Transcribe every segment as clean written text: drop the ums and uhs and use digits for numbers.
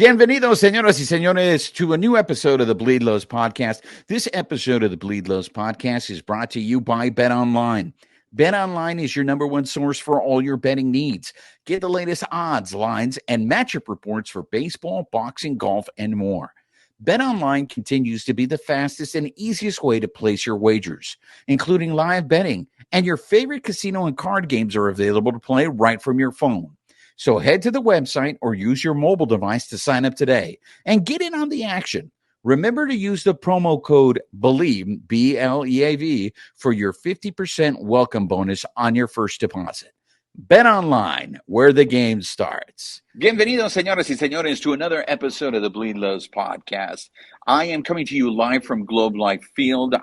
Bienvenidos, señoras y señores, to a new episode of the Bleed Lows Podcast. This episode of the Bleed Lows Podcast is brought to you by BetOnline. BetOnline is your number one source for all your betting needs. Get the latest odds, lines, and matchup reports for baseball, boxing, golf, and more. BetOnline continues to be the fastest and easiest way to place your wagers, including live betting, and your favorite casino and card games are available to play right from your phone. So head to the website or use your mobile device to sign up today and get in on the action. Remember to use the promo code BELIEVE, BLEAV, for your 50% welcome bonus on your first deposit. Bet Online, where the game starts. Bienvenidos, señoras y señores, to another episode of the Bleed Lows Podcast. I am coming to you live from Globe Life Field.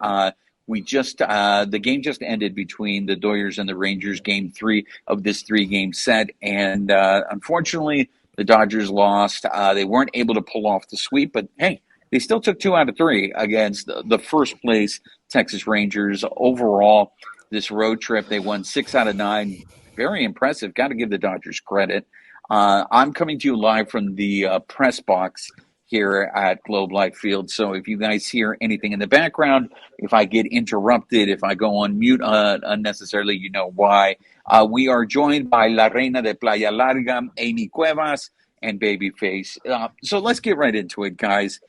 The game just ended between the Dodgers and the Rangers, game 3 of this 3-game set. And unfortunately, the Dodgers lost. They weren't able to pull off the sweep, but hey, they still took 2 out of 3 against the first place Texas Rangers. Overall, this road trip, they won 6 out of 9. Very impressive. Got to give the Dodgers credit. I'm coming to you live from the press box here at Globe Life Field. So if you guys hear anything in the background, if I get interrupted, if I go on mute unnecessarily, you know why. We are joined by La Reina de Playa Larga, Amy Cuevas, and Babyface. So let's get right into it, guys.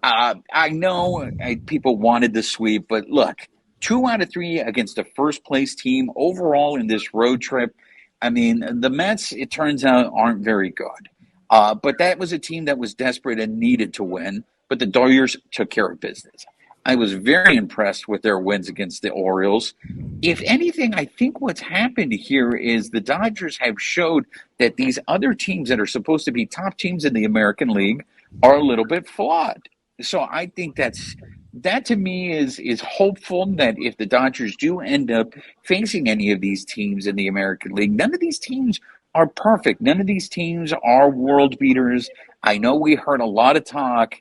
I know people wanted the sweep, but look, 2 out of 3 against the first place team overall in this road trip. I mean, the Mets, it turns out, aren't very good. But that was a team that was desperate and needed to win, but the Dodgers took care of business. I was very impressed with their wins against the Orioles. If anything, I think what's happened here is the Dodgers have showed that these other teams that are supposed to be top teams in the American League are a little bit flawed. So I think that to me is hopeful that if the Dodgers do end up facing any of these teams in the American League, none of these teams are perfect. None of these teams are world beaters. I know we heard a lot of talk,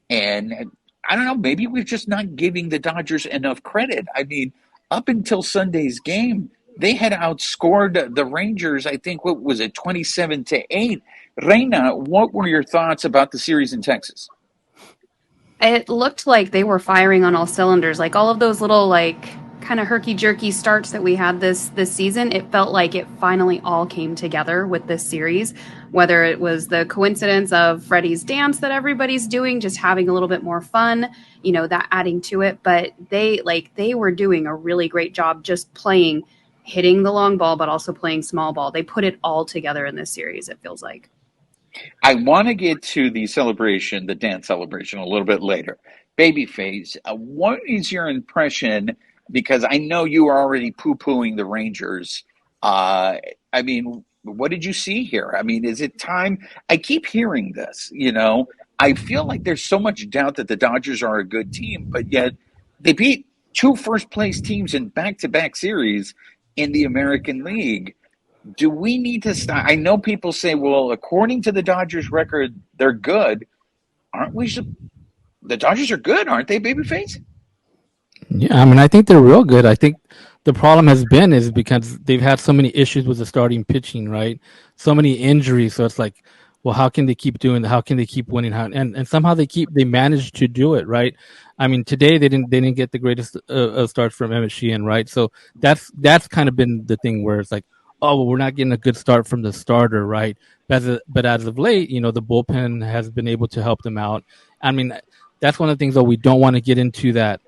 and I don't know, maybe we're just not giving the Dodgers enough credit. I mean, up until Sunday's game, they had outscored the Rangers, I think, what was it, 27-8. Reina, what were your thoughts about the series in Texas? It looked like they were firing on all cylinders. Like all of those little kind of herky-jerky starts that we had this season, it felt like it finally all came together with this series, whether it was the coincidence of Freddie's dance that everybody's doing, just having a little bit more fun, that adding to it. But they were doing a really great job just hitting the long ball, but also playing small ball. They put it all together in this series, it feels like. I want to get to the celebration, the dance celebration, a little bit later. Babyface, what is your impression? Because I know you are already poo-pooing the Rangers. I mean, what did you see here? I mean, is it time? I keep hearing this, I feel like there's so much doubt that the Dodgers are a good team, but yet they beat 2 first-place teams in back-to-back series in the American League. Do we need to stop? I know people say, well, according to the Dodgers record, they're good. Aren't we? The Dodgers are good, aren't they, Babyface? Yeah, I mean, I think they're real good. I think the problem has been is because they've had so many issues with the starting pitching, right? So many injuries. So it's like, well, how can they keep doing that? How can they keep winning? And somehow they managed to do it, right? I mean, today they didn't get the greatest starts from Emmett Sheehan, right? So that's kind of been the thing where it's like, oh, well, we're not getting a good start from the starter, right? But as of late, the bullpen has been able to help them out. I mean, that's one of the things, though, we don't want to get into that,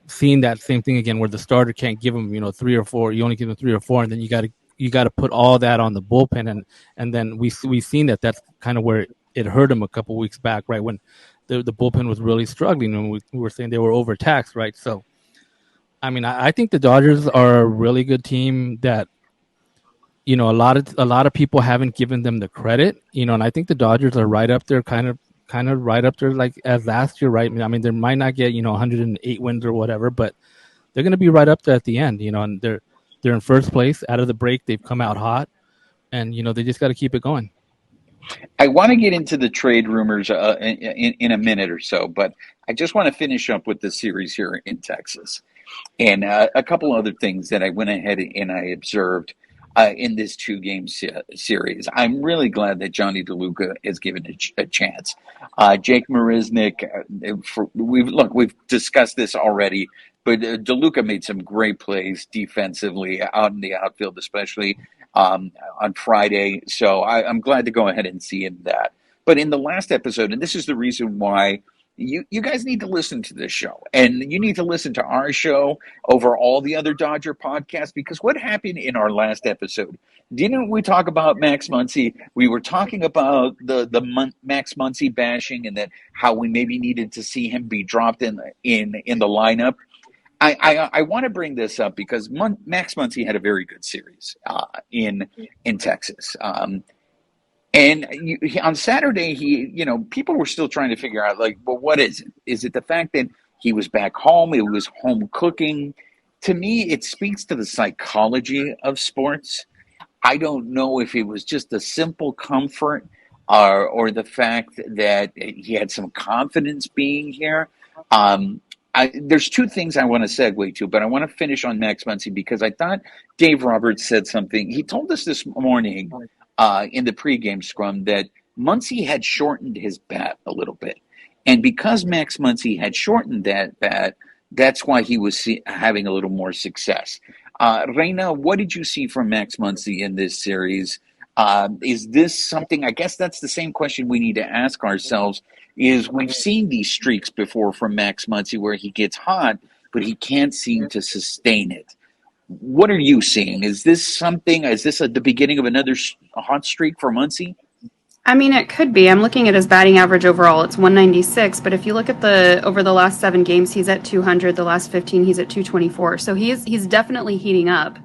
seeing that same thing again where the starter can't give them, 3 or 4. You only give them 3 or 4, and then you got to put all that on the bullpen. And then we've seen that's kind of where it hurt them a couple weeks back, right? When the bullpen was really struggling and we were saying they were overtaxed, right? So, I mean, I think the Dodgers are a really good team that, a lot of people haven't given them the credit, and I think the Dodgers are right up there, kind of right up there, like as last year, right? I mean, they might not get 108 wins or whatever, but they're going to be right up there at the end, and they're in first place out of the break. They've come out hot, and they just got to keep it going. I want to get into the trade rumors in a minute or so, but I just want to finish up with the series here in Texas and a couple other things that I went ahead and I observed. in this two-game series. I'm really glad that Johnny DeLuca is given a chance. Jake Marisnik, we've discussed this already, but DeLuca made some great plays defensively out in the outfield, especially on Friday. So I'm glad to go ahead and see that. But in the last episode, and this is the reason why you guys need to listen to this show, and you need to listen to our show over all the other Dodger podcasts, because what happened in our last episode? Didn't we talk about Max Muncy? We were talking about the Max Muncy bashing, and that how we maybe needed to see him be dropped in the lineup. I want to bring this up because Max Muncy had a very good series in Texas. And on Saturday, people were still trying to figure out, like, well, what is it? Is it the fact that he was back home? It was home cooking. To me, it speaks to the psychology of sports. I don't know if it was just a simple comfort or the fact that he had some confidence being here. There's two things I want to segue to, but I want to finish on Max Muncy because I thought Dave Roberts said something. He told us this morning in the pregame scrum that Muncy had shortened his bat a little bit. And because Max Muncy had shortened that bat, that's why he was having a little more success. Reina, what did you see from Max Muncy in this series? Is this something, I guess that's the same question we need to ask ourselves, is we've seen these streaks before from Max Muncy where he gets hot, but he can't seem to sustain it. What are you seeing? Is this the beginning of another hot streak for Muncy? I mean, it could be. I'm looking at his batting average overall. It's 196, but if you look at over the last 7 games, he's at 200. The last 15, he's at 224. So he's definitely heating up.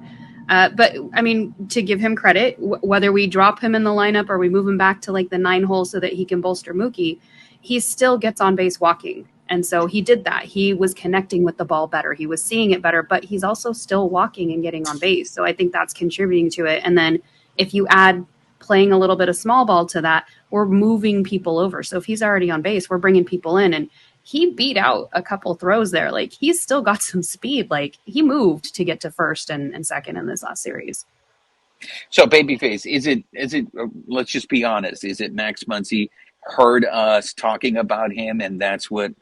But I mean, to give him credit, whether we drop him in the lineup or we move him back to like the 9 hole so that he can bolster Mookie, he still gets on base walking. And so he did that. He was connecting with the ball better. He was seeing it better, but he's also still walking and getting on base. So I think that's contributing to it. And then if you add playing a little bit of small ball to that, we're moving people over. So if he's already on base, we're bringing people in. And he beat out a couple throws there. Like, he's still got some speed. Like, he moved to get to first and second in this last series. So, Babyface, is it, let's just be honest, is it Max Muncy heard us talking about him and that's what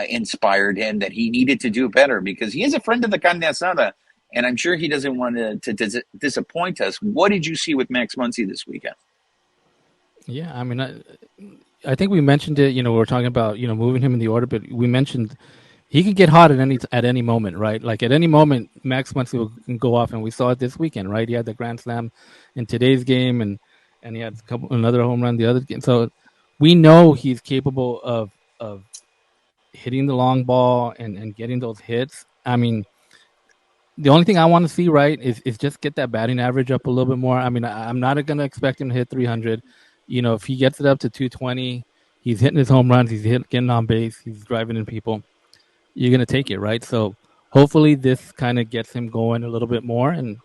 inspired him, that he needed to do better? Because he is a friend of the carne asada, and I'm sure he doesn't want to disappoint us. What did you see with Max Muncy this weekend? Yeah, I mean, I think we mentioned it. We were talking about moving him in the order, but we mentioned he can get hot at any moment, right? Like at any moment, Max Muncy can go off, and we saw it this weekend, right? He had the grand slam in today's game, and he had another home run the other game. So we know he's capable of hitting the long ball and getting those hits. I mean, the only thing I want to see, right, is just get that batting average up a little bit more. I mean, I'm not going to expect him to hit 300. If he gets it up to 220, he's hitting his home runs, he's getting on base, he's driving in people, you're going to take it, right? So hopefully this kind of gets him going a little bit more. And,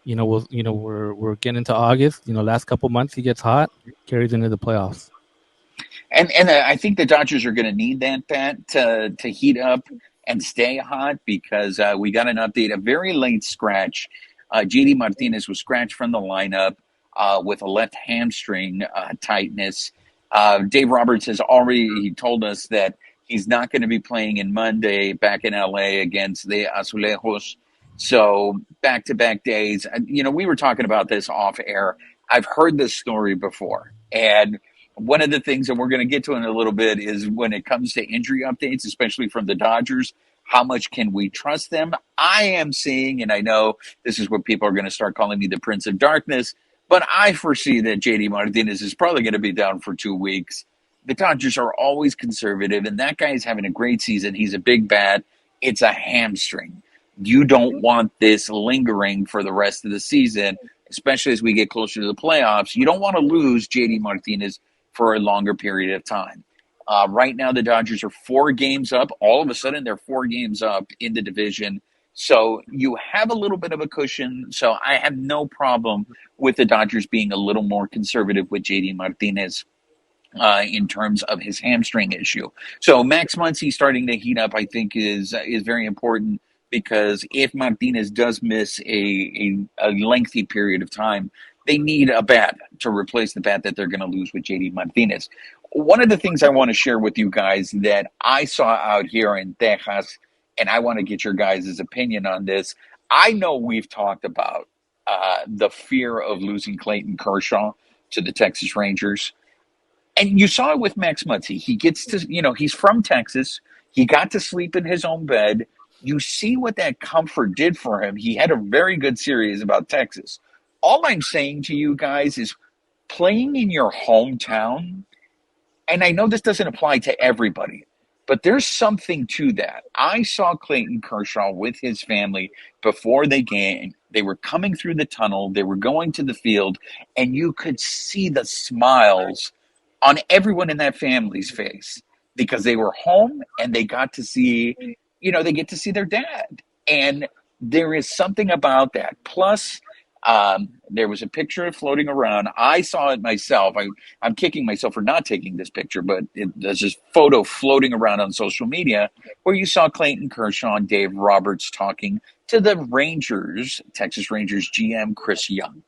we're getting into August. Last couple months he gets hot, carries into the playoffs. And I think the Dodgers are going to need that bat to heat up and stay hot, because we got an update, a very late scratch. JD Martinez was scratched from the lineup with a left hamstring tightness. Dave Roberts has already told us that he's not going to be playing in Monday back in LA against the Azulejos. So back-to-back days. We were talking about this off air. I've heard this story before. And one of the things that we're going to get to in a little bit is when it comes to injury updates, especially from the Dodgers, how much can we trust them? I am seeing, and I know this is what people are going to start calling me the Prince of Darkness, but I foresee that JD Martinez is probably going to be down for 2 weeks. The Dodgers are always conservative, and that guy is having a great season. He's a big bat. It's a hamstring. You don't want this lingering for the rest of the season, especially as we get closer to the playoffs. You don't want to lose JD Martinez for a longer period of time. Right now, the Dodgers are 4 games up. All of a sudden, they're 4 games up in the division. So you have a little bit of a cushion. So I have no problem with the Dodgers being a little more conservative with JD Martinez in terms of his hamstring issue. So Max Muncy starting to heat up, I think, is very important because if Martinez does miss a lengthy period of time, they need a bat to replace the bat that they're going to lose with JD Martinez. One of the things I want to share with you guys that I saw out here in Texas, and I want to get your guys' opinion on this. I know we've talked about the fear of losing Clayton Kershaw to the Texas Rangers. And you saw it with Max Muncy. He gets to, he's from Texas. He got to sleep in his own bed. You see what that comfort did for him. He had a very good series about Texas. All I'm saying to you guys is playing in your hometown, and I know this doesn't apply to everybody, but there's something to that. I saw Clayton Kershaw with his family before the game. They were coming through the tunnel. They were going to the field, and you could see the smiles on everyone in that family's face because they were home and they got to see, they get to see their dad. And there is something about that. Plus, there was a picture floating around. I saw it myself. I'm kicking myself for not taking this picture, but there's this photo floating around on social media where you saw Clayton Kershaw and Dave Roberts talking to the Rangers, Texas Rangers GM Chris Young.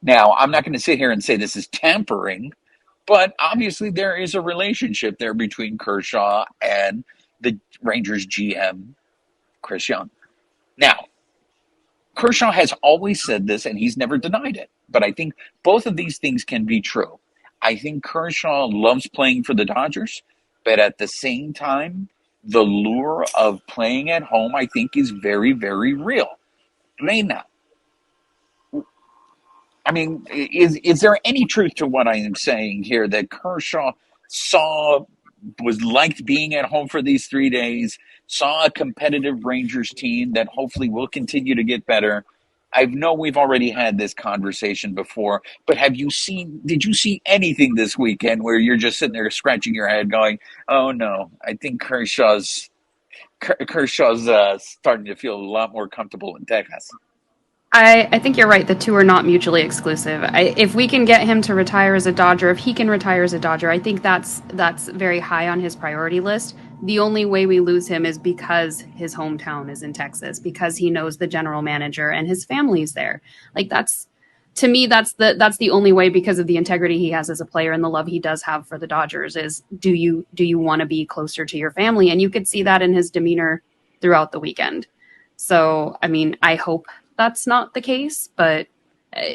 Now, I'm not going to sit here and say this is tampering, but obviously there is a relationship there between Kershaw and the Rangers GM Chris Young. Now, Kershaw has always said this, and he's never denied it. But I think both of these things can be true. I think Kershaw loves playing for the Dodgers, but at the same time, the lure of playing at home, I think, is very, very real. Reina, I mean, is there any truth to what I am saying here that Kershaw liked being at home for these 3 days, saw a competitive Rangers team that hopefully will continue to get better? I know we've already had this conversation before, but did you see anything this weekend where you're just sitting there scratching your head going, oh no, I think Kershaw's starting to feel a lot more comfortable in Texas? I think you're right. The two are not mutually exclusive. If we can get him to retire as a Dodger, if he can retire as a Dodger, I think that's very high on his priority list. The only way we lose him is because his hometown is in Texas, because he knows the general manager and his family's there. Like to me, that's the only way, because of the integrity he has as a player and the love he does have for the Dodgers. Is do you want to be closer to your family? And you could see that in his demeanor throughout the weekend. So, I mean, I hope that's not the case, but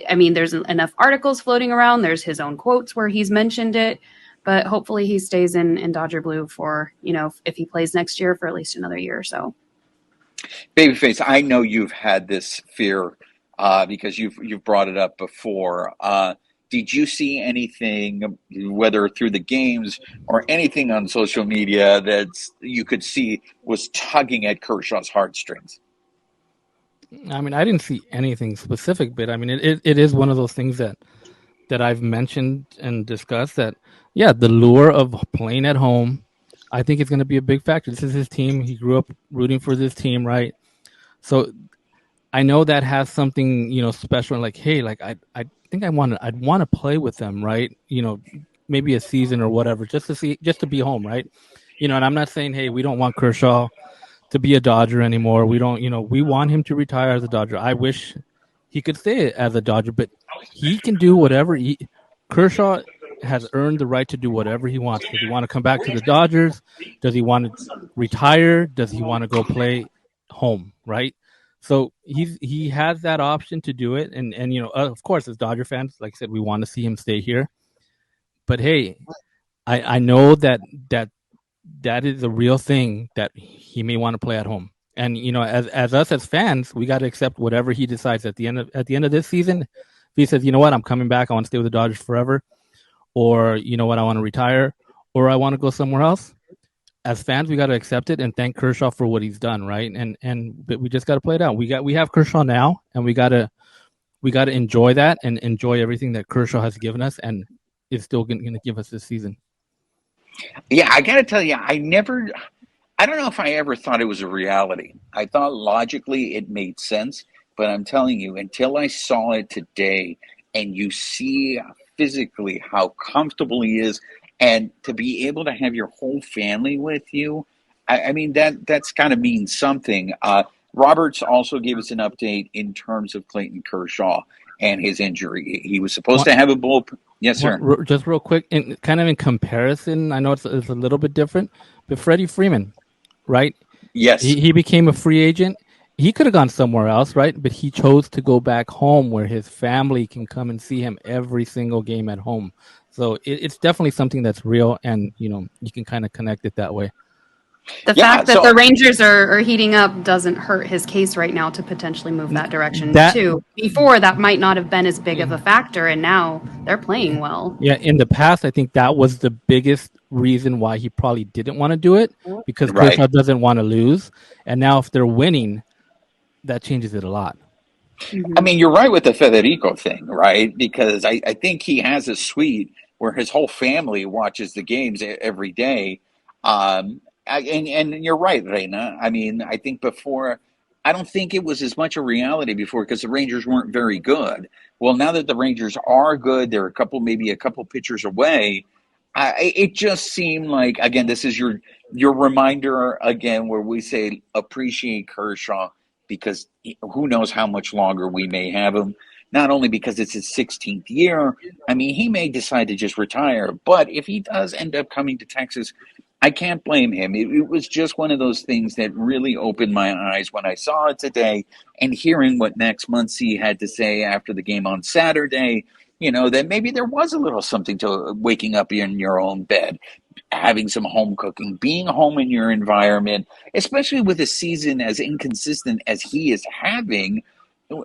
I mean, there's enough articles floating around. There's his own quotes where he's mentioned it, but hopefully he stays in Dodger blue for, if he plays next year, for at least another year or so. Babyface, I know you've had this fear because you've brought it up before. Did you see anything, whether through the games or anything on social media, that you could see was tugging at Kershaw's heartstrings? I mean, I didn't see anything specific, but I mean, it is one of those things that I've mentioned and discussed that, yeah, the lure of playing at home, I think it's going to be a big factor. This is his team. He grew up rooting for this team, right? So I know that has something, special. Like, hey, like I think I'd want to play with them, right? Maybe a season or whatever, just to be home, right? And I'm not saying, hey, we don't want Kershaw to be a Dodger anymore. We don't, we want him to retire as a Dodger. I wish he could stay as a Dodger, but he can do whatever. Kershaw has earned the right to do whatever he wants. Does he want to come back to the Dodgers? Does he want to retire? Does he want to go play home? Right. So he has that option to do it. And of course, as Dodger fans, like I said, we want to see him stay here. But hey, I know that is a real thing, that he may want to play at home. And as us as fans, we got to accept whatever he decides at the end of this season. If he says, you know what, I'm coming back, I want to stay with the Dodgers forever, or you know what, I want to retire, or I want to go somewhere else. As fans, we got to accept it and thank Kershaw for what he's done, right? But we just got to play it out. We have Kershaw now, and we got to enjoy that and enjoy everything that Kershaw has given us, and is still going to give us this season. Yeah, I got to tell you, I don't know if I ever thought it was a reality. I thought logically it made sense, but I'm telling you, until I saw it today, and you see physically how comfortable he is, and to be able to have your whole family with you, I mean, that's got to mean something. Roberts also gave us an update in terms of Clayton Kershaw and his injury. He was supposed to have a bull. Yes, sir. Just real quick, kind of in comparison, I know it's a little bit different, but Freddie Freeman, right? Yes. He became a free agent. He could have gone somewhere else, right? But he chose to go back home where his family can come and see him every single game at home. So it's definitely something that's real, and you can kind of connect it that way. The fact that the Rangers are heating up doesn't hurt his case right now to potentially move that direction too. Before, that might not have been as big of a factor, and now they're playing well. Yeah, in the past, I think that was the biggest reason why he probably didn't want to do it, because Kershaw doesn't want to lose. And now if they're winning, that changes it a lot. I mean, you're right with the Federico thing, right? Because I think he has a suite where his whole family watches the games every day. And you're right, Reina. I mean, I think before, I don't think it was as much a reality before because the Rangers weren't very good. Well, now that the Rangers are good, they're maybe a couple pitchers away. It just seemed like, again, this is your reminder again where we say appreciate Kershaw because who knows how much longer we may have him. Not only because it's his 16th year, I mean, he may decide to just retire. But if he does end up coming to Texas, I can't blame him. It was just one of those things that really opened my eyes when I saw it today and hearing what Max Muncy had to say after the game on Saturday, that maybe there was a little something to waking up in your own bed, having some home cooking, being home in your environment, especially with a season as inconsistent as he is having.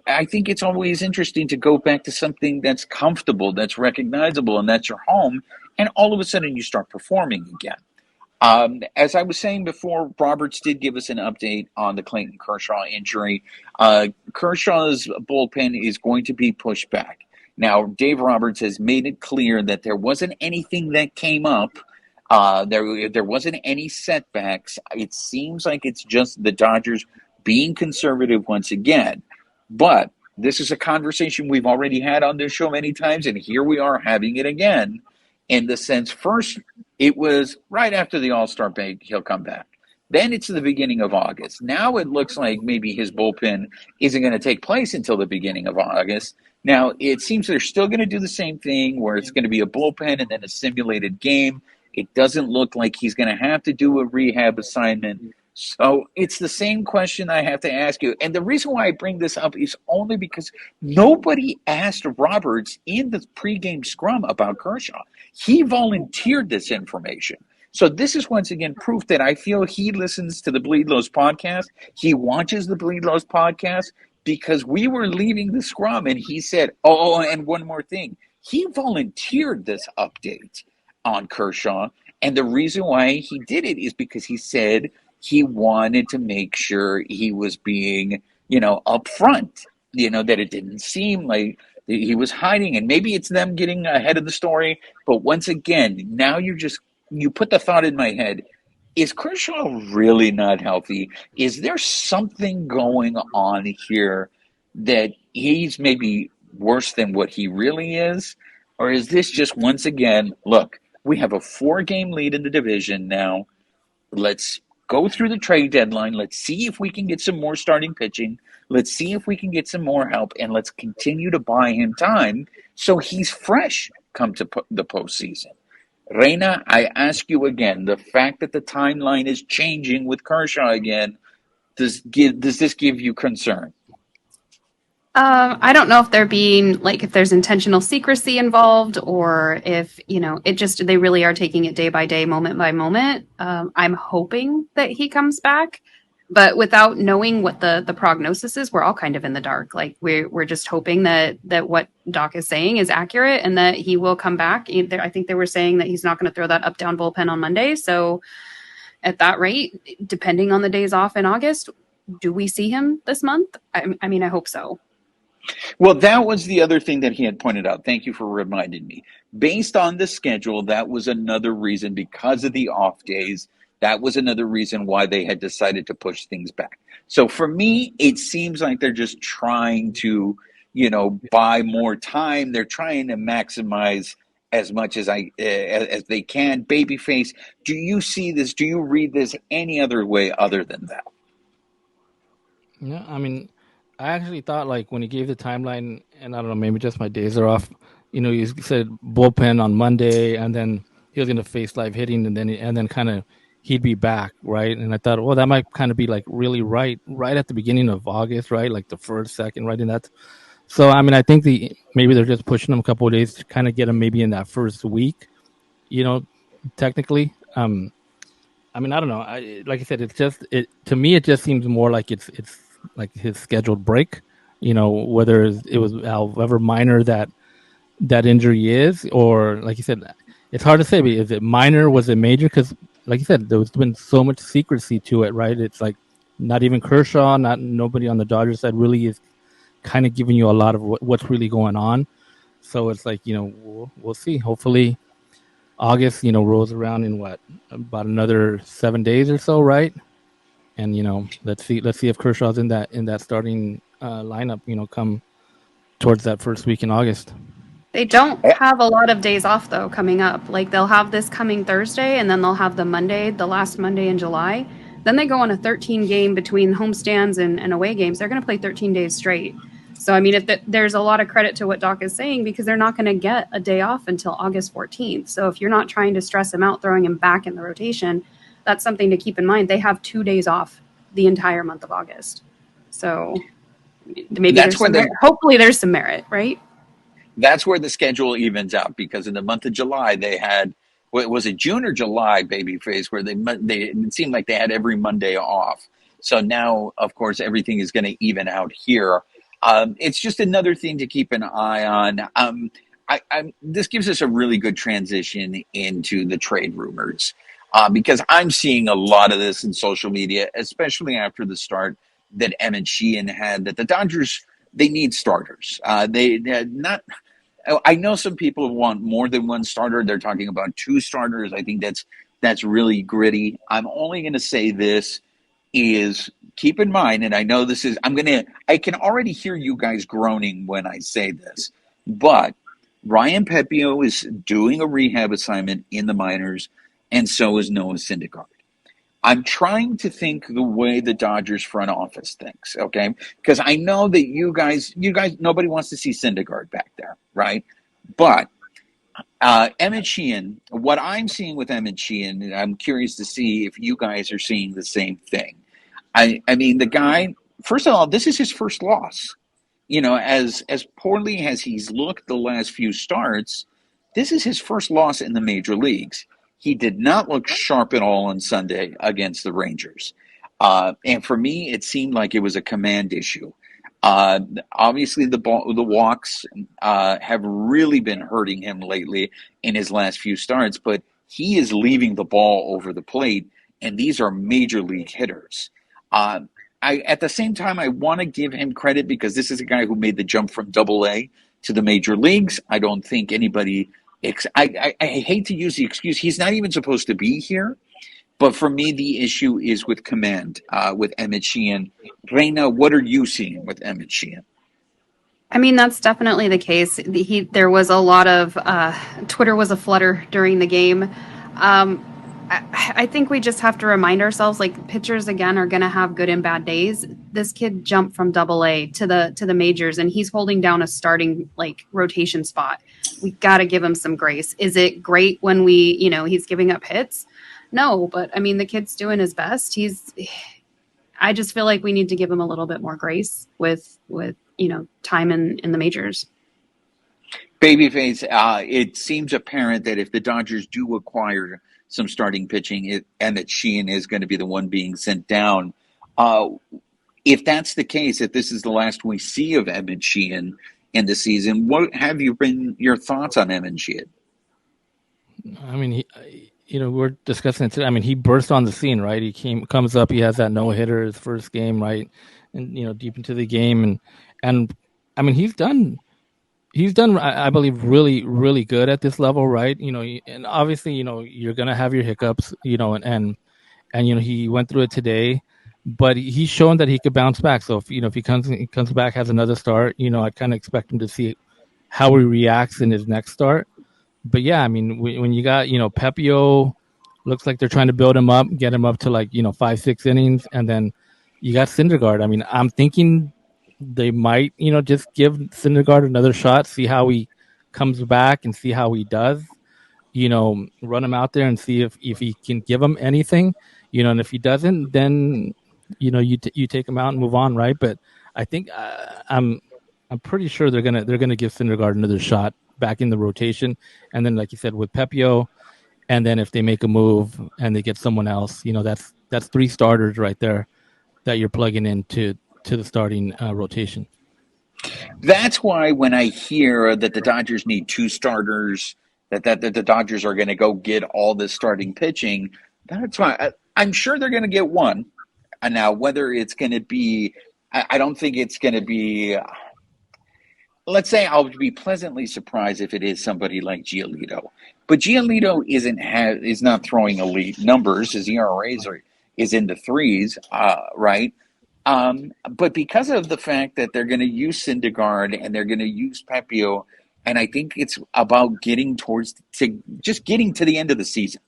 I think it's always interesting to go back to something that's comfortable, that's recognizable, and that's your home. And all of a sudden you start performing again. As I was saying before, Roberts did give us an update on the Clayton Kershaw injury. Kershaw's bullpen is going to be pushed back. Now, Dave Roberts has made it clear that there wasn't anything that came up. There wasn't any setbacks. It seems like it's just the Dodgers being conservative once again. But this is a conversation we've already had on this show many times, and here we are having it again. In the sense, first, it was right after the All-Star break, he'll come back. Then it's the beginning of August. Now it looks like maybe his bullpen isn't going to take place until the beginning of August. Now, it seems they're still going to do the same thing where it's going to be a bullpen and then a simulated game. It doesn't look like he's going to have to do a rehab assignment. So it's the same question I have to ask you. And the reason why I bring this up is only because nobody asked Roberts in the pregame scrum about Kershaw. He volunteered this information. So this is once again proof that I feel he listens to the Bleed Lows podcast. He watches the Bleed Lows podcast because we were leaving the scrum and he said, oh, and one more thing. He volunteered this update on Kershaw. And the reason why he did it is because he said he wanted to make sure he was being, upfront, that it didn't seem like he was hiding. And maybe it's them getting ahead of the story. But once again, now you put the thought in my head, is Kershaw really not healthy? Is there something going on here that he's maybe worse than what he really is? Or is this just, once again, look, we have a 4-game lead in the division now. Let's go through the trade deadline. Let's see if we can get some more starting pitching. Let's see if we can get some more help. And let's continue to buy him time so he's fresh come to the postseason. Reina, I ask you again, the fact that the timeline is changing with Kershaw again, does this give you concern? I don't know if if there's intentional secrecy involved or if, they really are taking it day by day, moment by moment. I'm hoping that he comes back, but without knowing what the prognosis is, we're all kind of in the dark. Like we're just hoping that what Doc is saying is accurate and that he will come back. I think they were saying that he's not going to throw that up-down bullpen on Monday. So at that rate, depending on the days off in August, do we see him this month? I mean, I hope so. Well, that was the other thing that he had pointed out. Thank you for reminding me. Based on the schedule, that was another reason, because of the off days, that was another reason why they had decided to push things back. So for me, it seems like they're just trying to, buy more time. They're trying to maximize as much as they can. Babyface, do you see this? Do you read this any other way other than that? Yeah, I mean, I actually thought like when he gave the timeline, and I don't know, maybe just my days are off. He said bullpen on Monday, and then he was going to face live hitting, and then kind of he'd be back, right? And I thought, well, that might kind of be like really right at the beginning of August, right? Like the first, second, right in that. So I mean, I think maybe they're just pushing him a couple of days to kind of get him maybe in that first week, you know, technically. I mean, I don't know. Like I said, it's just it to me. It just seems more like it's like his scheduled break. Whether it was however minor that injury is, or like you said, it's hard to say. But is it minor? Was it major? Because like you said, there's been so much secrecy to it, right? It's like not even Kershaw, not nobody on the Dodgers side really is kind of giving you a lot of what's really going on. So it's like we'll see. Hopefully August, rolls around in what about another 7 days or so, right? And let's see if Kershaw's in that starting lineup. Come towards that first week in August. They don't have a lot of days off though coming up. Like they'll have this coming Thursday and then they'll have the Monday, the last Monday in July. Then they go on a 13 game between homestands and away games. They're going to play 13 days straight. So, I mean, there's a lot of credit to what Doc is saying because they're not going to get a day off until August 14th. So, if you're not trying to stress him out, throwing him back in the rotation, that's something to keep in mind. They have 2 days off the entire month of August. So, maybe hopefully there's some merit, right? That's where the schedule evens out because in the month of July they had was it June or July babyface where they it seemed like they had every Monday off. So now, of course, everything is going to even out here. It's just another thing to keep an eye on. This gives us a really good transition into the trade rumors because I'm seeing a lot of this in social media, especially after the start that Emmett Sheehan had. That the Dodgers they need starters. They not. I know some people want more than one starter. They're talking about 2 starters. I think that's really gritty. I'm only going to say this is keep in mind, and I know this is I can already hear you guys groaning when I say this, but Ryan Pepio is doing a rehab assignment in the minors, and so is Noah Syndergaard. I'm trying to think the way the Dodgers front office thinks, okay? Because I know that you guys, nobody wants to see Syndergaard back there, right? But Emmett Sheehan, what I'm seeing with Emmett Sheehan, I'm curious to see if you guys are seeing the same thing. I mean, the guy, first of all, this is his first loss. As poorly as he's looked the last few starts, this is his first loss in the major leagues. He did not look sharp at all on Sunday against the Rangers. And for me, it seemed like it was a command issue. Obviously, the walks have really been hurting him lately in his last few starts, but he is leaving the ball over the plate, and these are major league hitters. At the same time, I want to give him credit because this is a guy who made the jump from Double-A to the major leagues. I don't think anybody I hate to use the excuse. He's not even supposed to be here. But for me, the issue is with command, with Emmett Sheehan. Reina, what are you seeing with Emmett Sheehan? I mean, that's definitely the case. There was a lot of Twitter was a flutter during the game. I think we just have to remind ourselves, like pitchers again are going to have good and bad days. This kid jumped from Double-A to the majors, and he's holding down a starting rotation spot. We got to give him some grace. Is it great when he's giving up hits? No, but I mean the kid's doing his best. I just feel like we need to give him a little bit more grace with time in the majors. Babyface, it seems apparent that if the Dodgers do acquire some starting pitching, Emmett Sheehan is going to be the one being sent down. If that's the case, if this is the last we see of Emmett Sheehan in the season, what have you been your thoughts on Emmett Sheehan? I mean, we're discussing it today. I mean, he burst on the scene, right? He comes up, he has that no hitter his first game, right, and deep into the game, and I mean, he's done, I believe, really, really good at this level, right? And obviously, you're gonna have your hiccups, and he went through it today, but he's shown that he could bounce back. So if he comes back, has another start, I kind of expect him to see how he reacts in his next start. But yeah, I mean, when you got Pepio, looks like they're trying to build him up, get him up to 5-6 innings, and then you got Syndergaard. I mean, I'm thinking they might, just give Syndergaard another shot, see how he comes back and see how he does. Run him out there and see if he can give him anything. And if he doesn't, then you take him out and move on, right? But I think I'm pretty sure they're gonna give Syndergaard another shot back in the rotation, and then like you said with Pepio, and then if they make a move and they get someone else, that's 3 starters right there that you're plugging into the starting rotation. That's why when I hear that the Dodgers need 2 starters, that the Dodgers are going to go get all this starting pitching, that's why I'm sure they're going to get one. And now, whether it's going to be, I don't think it's going to be. Let's say I'll be pleasantly surprised if it is somebody like Giolito, but Giolito is not throwing elite numbers. His ERAs is in the threes, right? But because of the fact that they're going to use Syndergaard and they're going to use Pepio, and I think it's about getting just getting to the end of the season,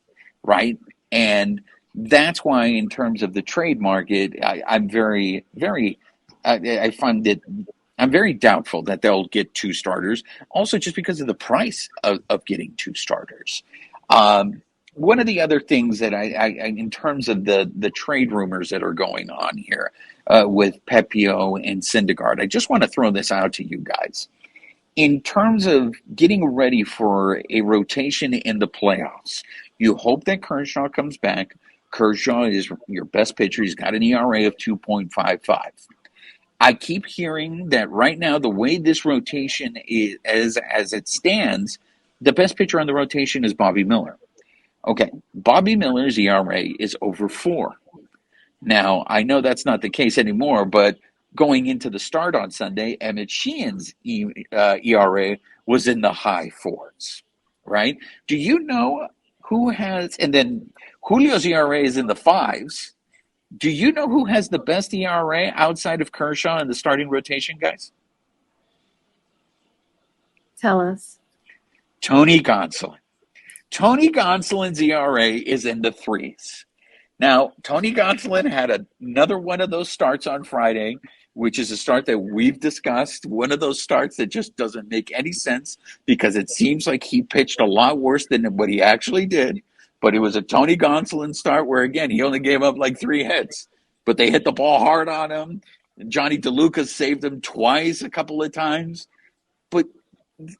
right? And that's why, in terms of the trade market, I'm very, very, I find that I'm very doubtful that they'll get 2 starters. Also, just because of the price of getting 2 starters. One of the other things that I in terms of the trade rumors that are going on here with Pepio and Syndergaard, I just want to throw this out to you guys. In terms of getting ready for a rotation in the playoffs, you hope that Kershaw comes back. Kershaw is your best pitcher. He's got an ERA of 2.55. I keep hearing that right now, the way this rotation is, as it stands, the best pitcher on the rotation is Bobby Miller. Okay, Bobby Miller's ERA is over 4. Now, I know that's not the case anymore, but going into the start on Sunday, Emmett Sheehan's ERA was in the high 4s, right? Do you know who has, and then Julio's ERA is in the 5s. Do you know who has the best ERA outside of Kershaw in the starting rotation, guys? Tell us. Tony Gonsolin. Tony Gonsolin's ERA is in the 3s. Now, Tony Gonsolin had another one of those starts on Friday, which is a start that we've discussed. One of those starts that just doesn't make any sense because it seems like he pitched a lot worse than what he actually did. But it was a Tony Gonsolin start where, again, he only gave up like 3 hits. But they hit the ball hard on him. Johnny DeLuca saved him twice a couple of times. But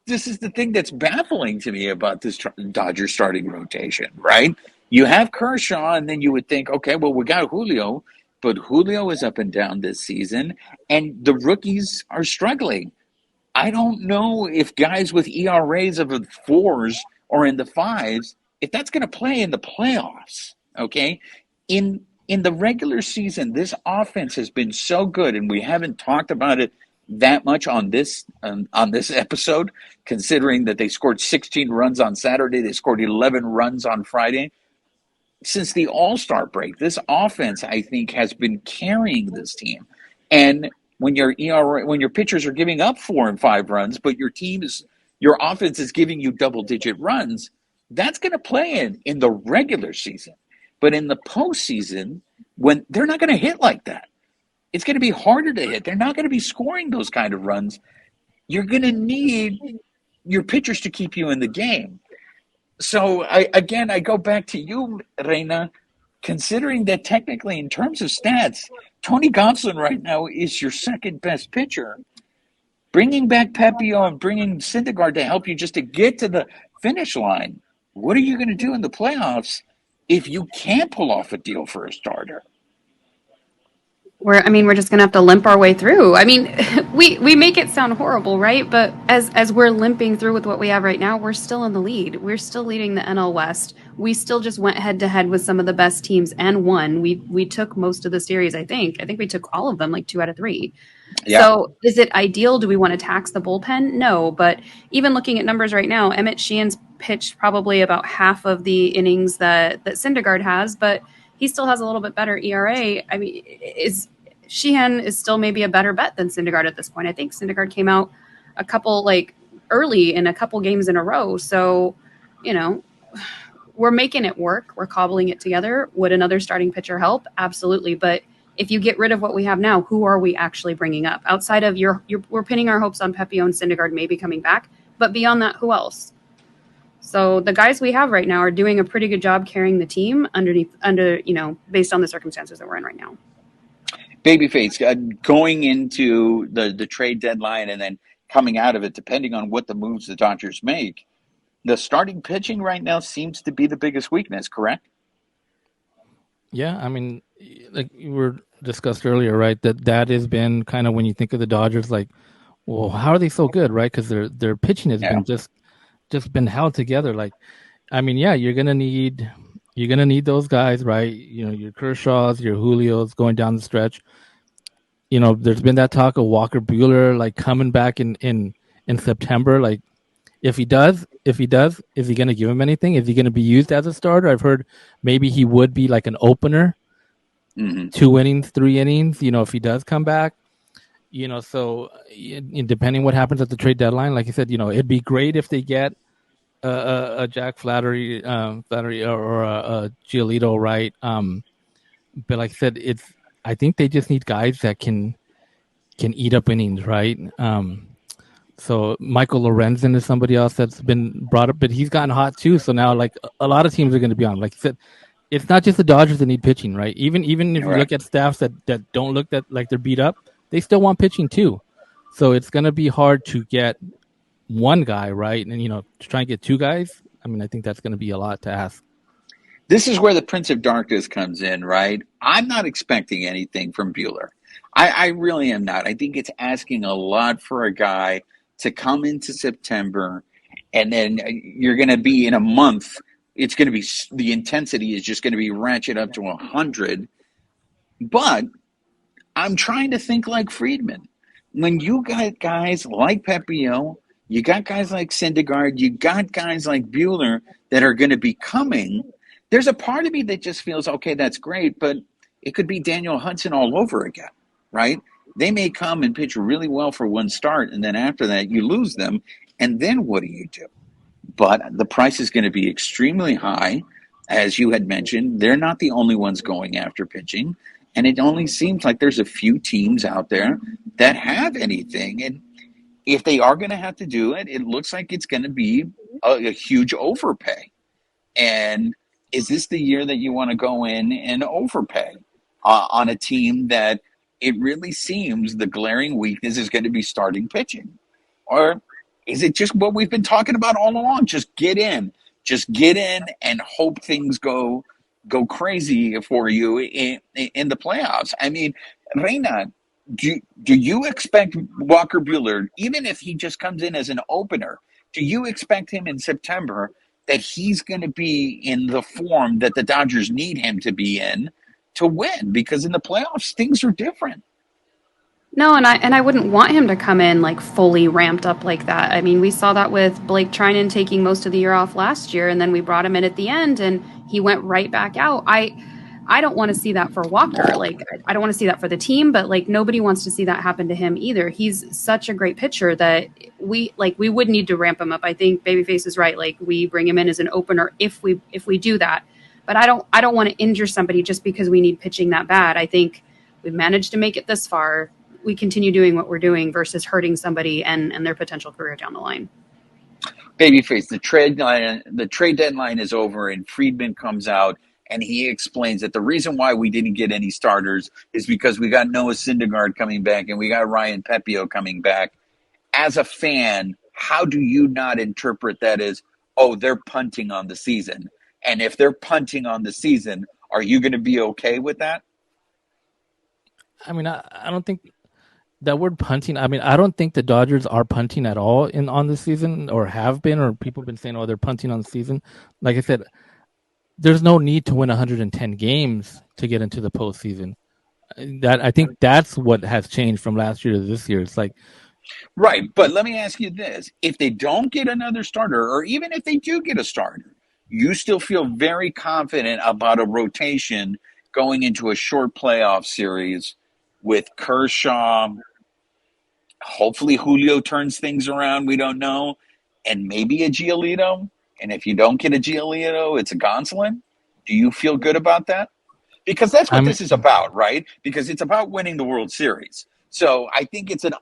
this is the thing that's baffling to me about this Dodgers starting rotation, right? You have Kershaw, and then you would think, okay, well, we got Julio. But Julio is up and down this season, and the rookies are struggling. I don't know if guys with ERAs of the 4s or in the 5s, if that's going to play in the playoffs, okay? In the regular season, this offense has been so good, and we haven't talked about it that much on this episode, considering that they scored 16 runs on Saturday, they scored 11 runs on Friday. Since the All-Star break, this offense, I think, has been carrying this team. And when your pitchers are giving up 4 and 5 runs, but your offense is giving you double-digit runs, that's going to play in the regular season. But in the postseason, when they're not going to hit like that, it's going to be harder to hit. They're not going to be scoring those kind of runs. You're going to need your pitchers to keep you in the game. So, I go back to you, Reina, considering that technically in terms of stats, Tony Gonsolin right now is your second best pitcher. Bringing back Pepio and bringing Syndergaard to help you just to get to the finish line, what are you going to do in the playoffs if you can't pull off a deal for a starter? We're just gonna have to limp our way through. I mean, we make it sound horrible, right? But as we're limping through with what we have right now, we're still in the lead. We're still leading the NL West. We still just went head to head with some of the best teams and won. We took most of the series, I think. I think we took all of them, like 2 out of 3. Yeah. So is it ideal? Do we want to tax the bullpen? No, but even looking at numbers right now, Emmett Sheehan's pitched probably about half of the innings that Syndergaard has, but he still has a little bit better ERA. I mean, Sheehan is still maybe a better bet than Syndergaard at this point. I think Syndergaard came out a couple early in a couple games in a row. So, we're making it work. We're cobbling it together. Would another starting pitcher help? Absolutely. But if you get rid of what we have now, who are we actually bringing up outside of we're pinning our hopes on Pepio and Syndergaard maybe coming back, but beyond that, who else? So the guys we have right now are doing a pretty good job carrying the team based on the circumstances that we're in right now. Babyface, going into the trade deadline and then coming out of it, depending on what the moves the Dodgers make, the starting pitching right now seems to be the biggest weakness, correct? Yeah, I mean, like you were discussed earlier, right? That has been kind of when you think of the Dodgers, like, well, how are they so good, right? Because their pitching has been just been held together. Like, I mean, yeah, you're gonna need those guys, right? You know, your Kershaws, your Julios going down the stretch. You know, there's been that talk of Walker Buehler like coming back in September. Like, if he does, is he going to give him anything? Is he going to be used as a starter? I've heard maybe he would be like an opener, 2 innings, 3 innings. You know, if he does come back, you know. So depending what happens at the trade deadline, like you said, you know, it'd be great if they get a Jack Flaherty or a Giolito, right? But like I said, I think they just need guys that can eat up innings, right? So Michael Lorenzen is somebody else that's been brought up, but he's gotten hot too. So now, like a lot of teams are going to be on. Like I said, it's not just the Dodgers that need pitching, right? Even if you look at staffs that don't look like they're beat up, they still want pitching too. So it's going to be hard to get one guy, right? And to try and get 2 guys, I mean, I think that's going to be a lot to ask. This is where the Prince of Darkness comes in, right? I'm not expecting anything from Buehler. I really am not. I think it's asking a lot for a guy to come into September, and then you're going to be in a month. It's going to be, the intensity is just going to be ratchet up to 100. But I'm trying to think like Friedman. When you got guys like Pepio, you got guys like Syndergaard, you got guys like Buehler that are going to be coming. There's a part of me that just feels, okay, that's great, but it could be Daniel Hudson all over again, right? They may come and pitch really well for one start, and then after that, you lose them, and then what do you do? But the price is going to be extremely high. As you had mentioned, they're not the only ones going after pitching, and it only seems like there's a few teams out there that have anything, and if they are going to have to do it, it looks like it's going to be a huge overpay. And is this the year that you want to go in and overpay on a team that it really seems the glaring weakness is going to be starting pitching? Or is it just what we've been talking about all along? Just get in and hope things go crazy for you in the playoffs. I mean, Reina, do you expect Walker Buehler, even if he just comes in as an opener, do you expect him in September that he's going to be in the form that the Dodgers need him to be in to win? Because in the playoffs, things are different. No, and I wouldn't want him to come in like fully ramped up like that. I mean, we saw that with Blake Trinan taking most of the year off last year, and then we brought him in at the end, and he went right back out. I don't want to see that for Walker. Like, I don't want to see that for the team, but like nobody wants to see that happen to him either. He's such a great pitcher that we would need to ramp him up. I think Babyface is right. Like, we bring him in as an opener if we do that. But I don't want to injure somebody just because we need pitching that bad. I think we've managed to make it this far. We continue doing what we're doing versus hurting somebody and their potential career down the line. Babyface, the trade deadline is over, and Friedman comes out and he explains that the reason why we didn't get any starters is because we got Noah Syndergaard coming back and we got Ryan Pepio coming back. As a fan, how do you not interpret that as, oh, they're punting on the season? And if they're punting on the season, are you going to be okay with that? I mean, I don't think that word punting. I mean, I don't think the Dodgers are punting at all on the season, or have been, or people have been saying, oh, they're punting on the season. Like I said, there's no need to win 110 games to get into the postseason. I think that's what has changed from last year to this year. It's like, right. But let me ask you this. If they don't get another starter, or even if they do get a starter, you still feel very confident about a rotation going into a short playoff series with Kershaw. Hopefully Julio turns things around. We don't know. And maybe a Giolito. And if you don't get a Giolito, it's a Gonsolin. Do you feel good about that? because that's I what mean, this is about, right? Because it's about winning the World Series. So I think it's an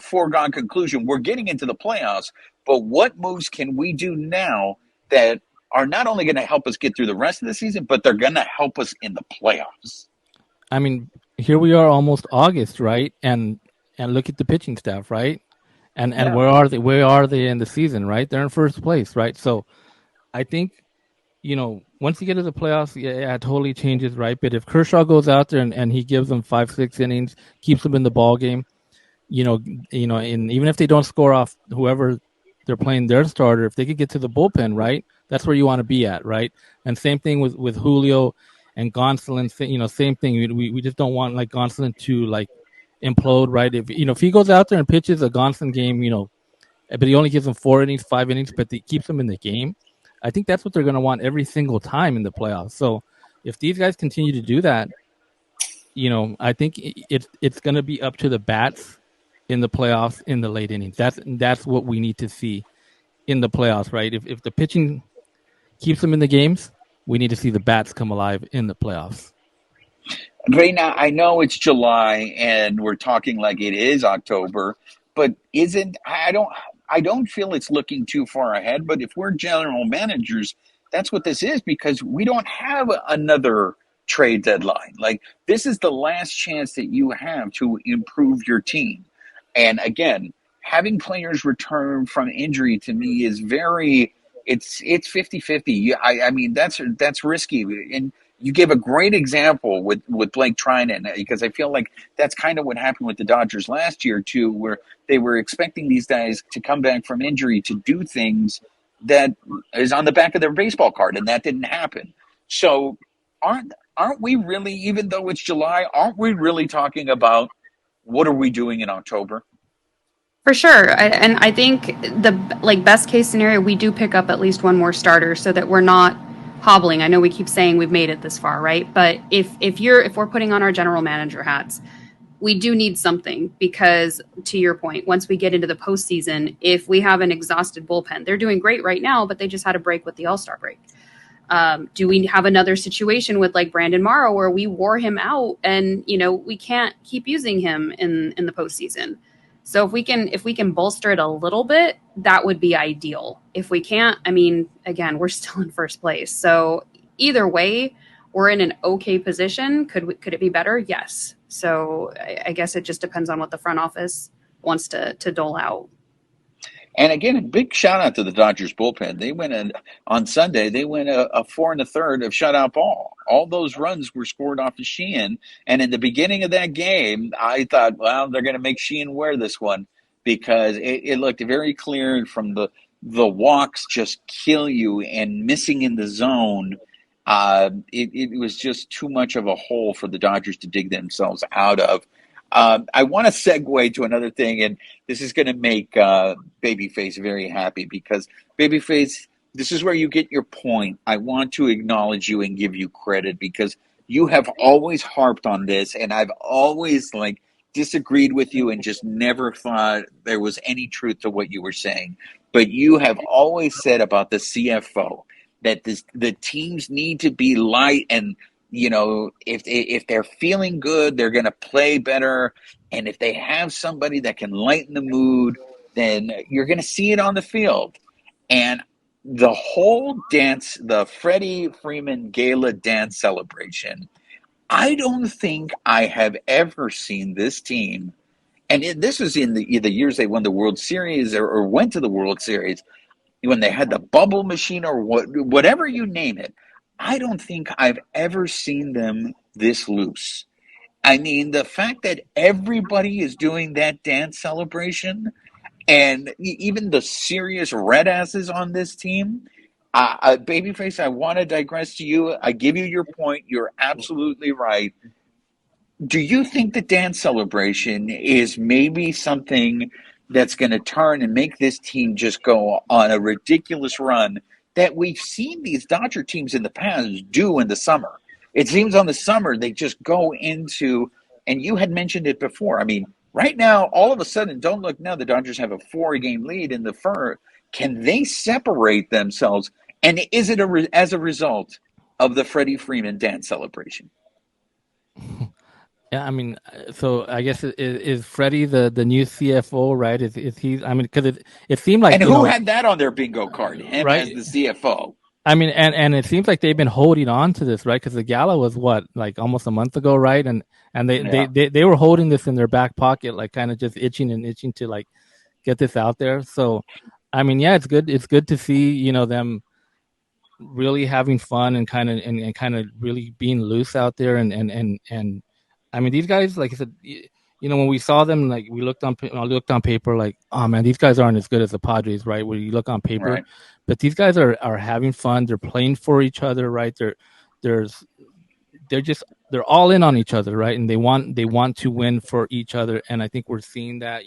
foregone conclusion. We're getting into the playoffs, but what moves can we do now that are not only going to help us get through the rest of the season, but they're going to help us in the playoffs? I mean, here we are almost August, right? And look at the pitching staff, right? And Yeah. where are they? Where are they in the season, right? They're in first place, right? So I think once you get to the playoffs, yeah, it totally changes, right? But if Kershaw goes out there and he gives them 5, 6 innings, keeps them in the ball game, you know, and even if they don't score off whoever they're playing their starter, if they could get to the bullpen, right, that's where you want to be at, right? And same thing with Julio and Gonsolin, same thing. We just don't want like Gonsolin to like implode, right? If he goes out there and pitches a Gonsolin game, but he only gives them 4 innings, 5 innings, but he keeps them in the game. I think that's what they're going to want every single time in the playoffs. So if these guys continue to do that, I think it's going to be up to the bats in the playoffs in the late innings. That's what we need to see in the playoffs, right? If the pitching keeps them in the games, we need to see the bats come alive in the playoffs. Reina, I know it's July and we're talking like it is October, but isn't I don't feel it's looking too far ahead, but if we're general managers, that's what this is because we don't have another trade deadline. Like this is the last chance that you have to improve your team. And again, having players return from injury to me is very it's 50-50. I mean that's risky. And you gave a great example with Blake Trinan because I feel like that's kind of what happened with the Dodgers last year too, where they were expecting these guys to come back from injury to do things that is on the back of their baseball card, and that didn't happen. So aren't we really, even though it's July, aren't we really talking about what are we doing in October? For sure. And I think the best case scenario, we do pick up at least one more starter so that we're not hobbling. I know we keep saying we've made it this far, right? But if we're putting on our general manager hats, we do need something because to your point, once we get into the postseason, if we have an exhausted bullpen, they're doing great right now, but they just had a break with the All-Star break. Do we have another situation with like Brandon Morrow where we wore him out and we can't keep using him in the postseason? So if we can bolster it a little bit, that would be ideal. If we can't, I mean, again, we're still in first place. So either way, we're in an okay position. Could it be better? Yes. So I guess it just depends on what the front office wants to dole out. And again, a big shout out to the Dodgers bullpen. They went on Sunday. They went a 4 1/3 of shutout ball. All those runs were scored off of Sheehan. And in the beginning of that game, I thought, well, they're going to make Sheehan wear this one because it looked very clear from the walks just kill you and missing in the zone. It was just too much of a hole for the Dodgers to dig themselves out of. I want to segue to another thing, and this is going to make Babyface very happy because Babyface, this is where you get your point. I want to acknowledge you and give you credit because you have always harped on this, and I've always disagreed with you and just never thought there was any truth to what you were saying. But you have always said about the CFO that the teams need to be light and if they're feeling good, they're going to play better. And if they have somebody that can lighten the mood, then you're going to see it on the field. And the whole dance, the Freddie Freeman Gala dance celebration, I don't think I have ever seen this team. And this was in the years they won the World Series or went to the World Series, when they had the bubble machine or whatever you name it. I don't think I've ever seen them this loose. I mean, the fact that everybody is doing that dance celebration and even the serious red asses on this team, Babyface, I want to digress to you. I give you your point. You're absolutely right. Do you think the dance celebration is maybe something that's going to turn and make this team just go on a ridiculous run that we've seen these Dodger teams in the past do in the summer? It seems on the summer they just go into, and you had mentioned it before. I mean, right now, all of a sudden, don't look now, the Dodgers have a 4-game lead in the first. Can they separate themselves? And is it as a result of the Freddie Freeman dance celebration? Yeah, I mean, so I guess is Freddie the new CFO, right? Is he? I mean, because it seemed like And who had that on their bingo card? Him as right. the CFO. I mean, and it seems like they've been holding on to this, right? Because the gala was what, like almost a month ago, right? And Yeah. they were holding this in their back pocket, like kind of just itching and itching to like get this out there. So, I mean, yeah, it's good. It's good to see, them really having fun and kind of really being loose out there and I mean these guys, like I said, when we saw them, like I looked on paper, like, oh man, these guys aren't as good as the Padres, right? Where you look on paper, Right. but these guys are having fun. They're playing for each other, right? There's they're all in on each other, right? And they want to win for each other, and I think we're seeing that.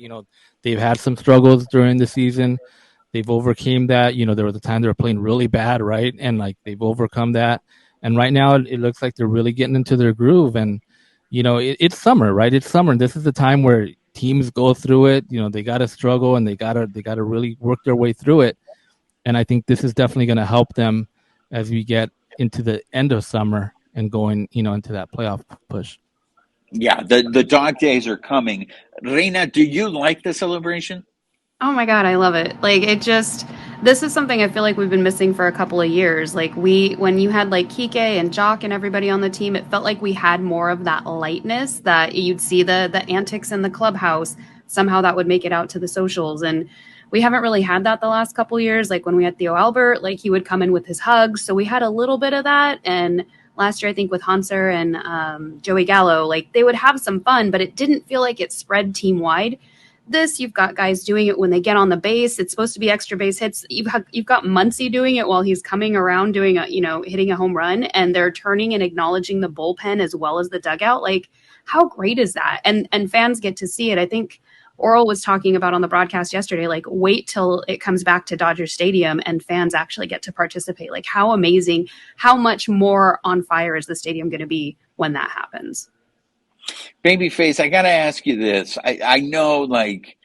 They've had some struggles during the season. They've overcame that. There was a time they were playing really bad, right? And like they've overcome that. And right now it looks like they're really getting into their groove. And it's summer, right? It's summer, and this is the time where teams go through it. They got to struggle and they got to really work their way through it. And I think this is definitely going to help them as we get into the end of summer and going, into that playoff push. Yeah, the dog days are coming. Reina, do you like the celebration? Oh my God, I love it. Like this is something I feel like we've been missing for a couple of years. Like when you had like Kike and Jock and everybody on the team, it felt like we had more of that lightness that you'd see the antics in the clubhouse. Somehow that would make it out to the socials. And we haven't really had that the last couple of years. Like when we had Theo Albert, like he would come in with his hugs. So we had a little bit of that. And last year, I think with Hanser and Joey Gallo, like they would have some fun, but it didn't feel like it spread team wide. You've got guys doing it when they get on the base. It's supposed to be extra base hits. You've got Muncy doing it while he's coming around doing hitting a home run, and they're turning and acknowledging the bullpen as well as the dugout. Like, how great is that? And fans get to see it. I think Oral was talking about on the broadcast yesterday, like wait till it comes back to Dodger Stadium and fans actually get to participate. Like how amazing, how much more on fire is the stadium going to be when that happens? Babyface, I got to ask you this. I know, like,